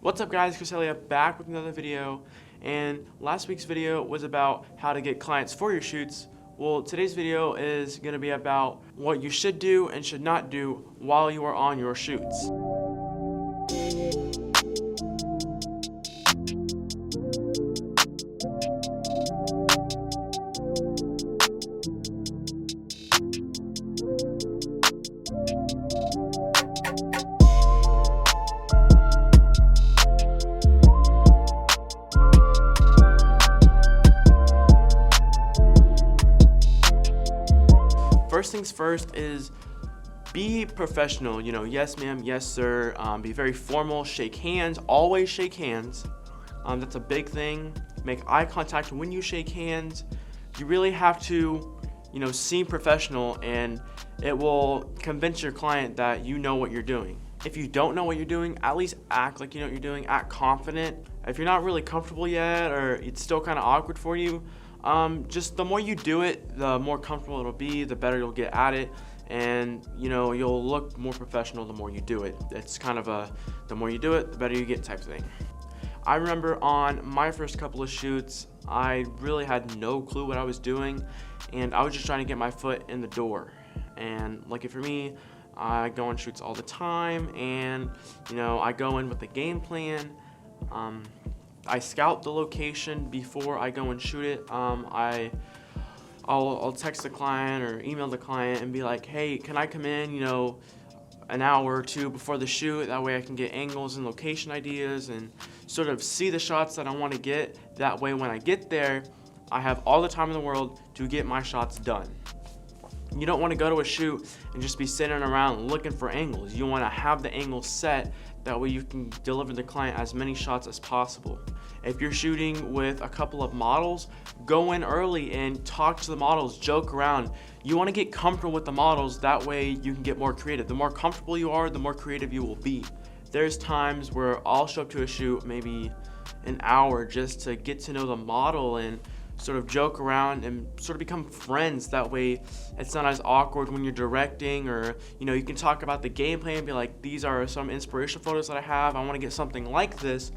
What's up guys, Crescelia back with another video, and last week's video was about how to get clients for your shoots. Well, today's video is going to be about what you should do and should not do while you are on your shoots. First things first is be professional. Yes ma'am, yes sir. Be very formal, shake hands, always shake hands. That's a big thing. Make eye contact when you shake hands. You really have to, seem professional, and it will convince your client that you know what you're doing. If you don't know what you're doing, at least act like you know what you're doing, act confident. If you're not really comfortable yet, or it's still kind of awkward for you, just the more you do it, the more comfortable it'll be, the better you'll get at it, and you'll look more professional the more you do it. It's kind of the more you do it, the better you get type of thing. I remember on my first couple of shoots, I really had no clue what I was doing, and I was just trying to get my foot in the door. And lucky for me, I go on shoots all the time, and I go in with a game plan. I scout the location before I go and shoot it. I'll text the client or email the client and be like, hey, can I come in, an hour or two before the shoot? That way I can get angles and location ideas and sort of see the shots that I want to get. That way when I get there, I have all the time in the world to get my shots done. You don't want to go to a shoot and just be sitting around looking for angles. You want to have the angles set. That way you can deliver the client as many shots as possible. If you're shooting with a couple of models, go in early and talk to the models, joke around. You want to get comfortable with the models, that way you can get more creative. The more comfortable you are, the more creative you will be. There's times where I'll show up to a shoot maybe an hour just to get to know the model and sort of joke around and sort of become friends. That way it's not as awkward when you're directing, or you can talk about the gameplay and be like, these are some inspirational photos that I have, I want to get something like this,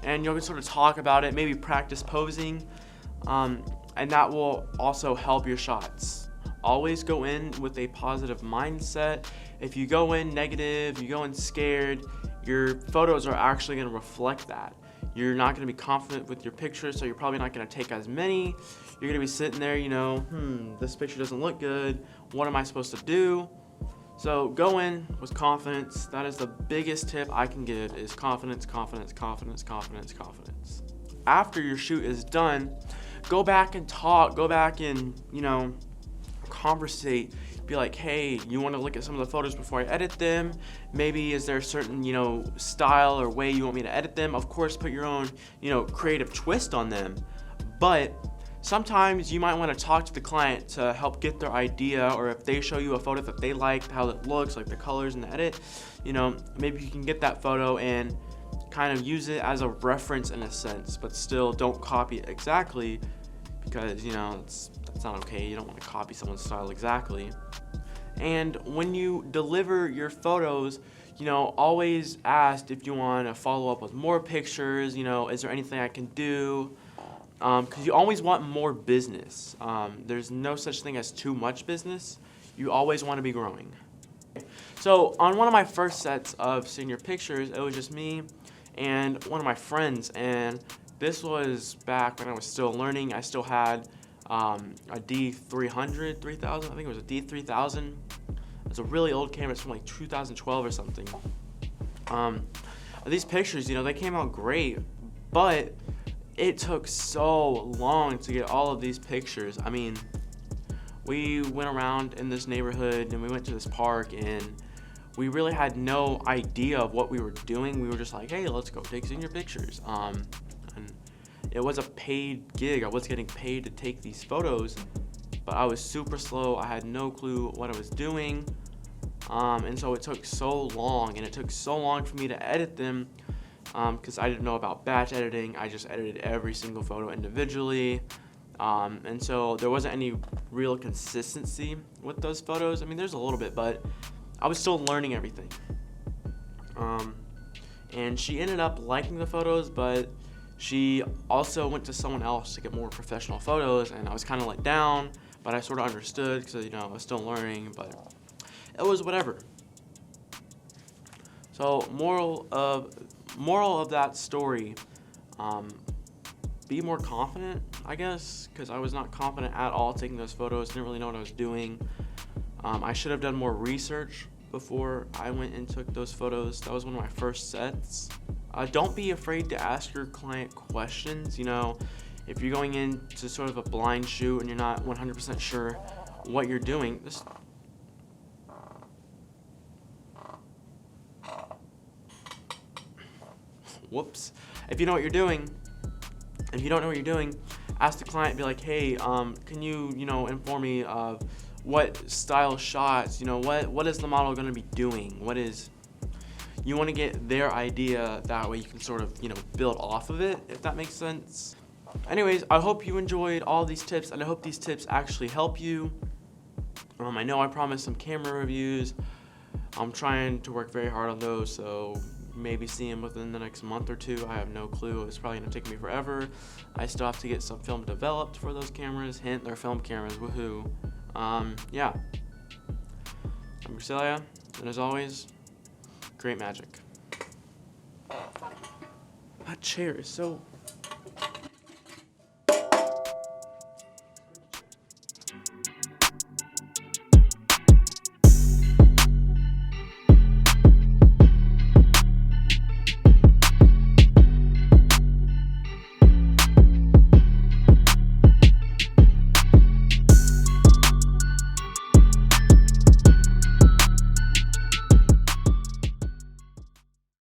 and you'll sort of talk about it, maybe practice posing, and that will also help your shots. Always go in with a positive mindset. If you go in negative, you go in scared, your photos are actually going to reflect that. You're not going to be confident with your pictures, so you're probably not going to take as many. You're going to be sitting there, this picture doesn't look good. What am I supposed to do? So go in with confidence. That is the biggest tip I can give, is confidence, confidence, confidence, confidence, confidence. After your shoot is done, go back and talk. Go back and, conversate. Be like, hey, you want to look at some of the photos before I edit them? Maybe is there a certain, style or way you want me to edit them? Of course, put your own, creative twist on them. But sometimes you might want to talk to the client to help get their idea, or if they show you a photo that they like, how it looks, like the colors in the edit, maybe you can get that photo and kind of use it as a reference in a sense, but still don't copy it exactly, because, that's not okay. You don't want to copy someone's style exactly. And when you deliver your photos, always ask if you want to follow up with more pictures. Is there anything I can do? Because you always want more business. There's no such thing as too much business. You always want to be growing. So on one of my first sets of senior pictures, it was just me and one of my friends, and this was back when I was still learning. I still had a D300, 3000, I think it was a D3000. It's a really old camera. It's from like 2012 or something. These pictures, they came out great, but it took so long to get all of these pictures. I mean, we went around in this neighborhood and we went to this park, and we really had no idea of what we were doing. We were just like, hey, let's go take senior pictures. And it was a paid gig. I was getting paid to take these photos, but I was super slow. I had no clue what I was doing. And so it took so long, and it took so long for me to edit them, because I didn't know about batch editing. I just edited every single photo individually. And so there wasn't any real consistency with those photos. I mean, there's a little bit, but I was still learning everything. and she ended up liking the photos, but she also went to someone else to get more professional photos, and I was kind of let down, but I sort of understood because, you know, I was still learning, but it was whatever. So moral of that story, be more confident, I guess, because I was not confident at all taking those photos, didn't really know what I was doing. I should have done more research before I went and took those photos. That was one of my first sets. Don't be afraid to ask your client questions. You know, if you're going into sort of a blind shoot and you're not 100% sure what you're doing, whoops. If you know what you're doing, if you don't know what you're doing, ask the client, be like, hey, can you, inform me of what style shots, what is the model going to be doing? You want to get their idea, that way you can sort of, build off of it, if that makes sense. Anyways, I hope you enjoyed all these tips, and I hope these tips actually help you. I know I promised some camera reviews. I'm trying to work very hard on those, so maybe see them within the next month or two. I have no clue. It's probably going to take me forever. I still have to get some film developed for those cameras. Hint, they're film cameras, woohoo. Yeah. I'm Crecelia, and as always, great magic. That chair is so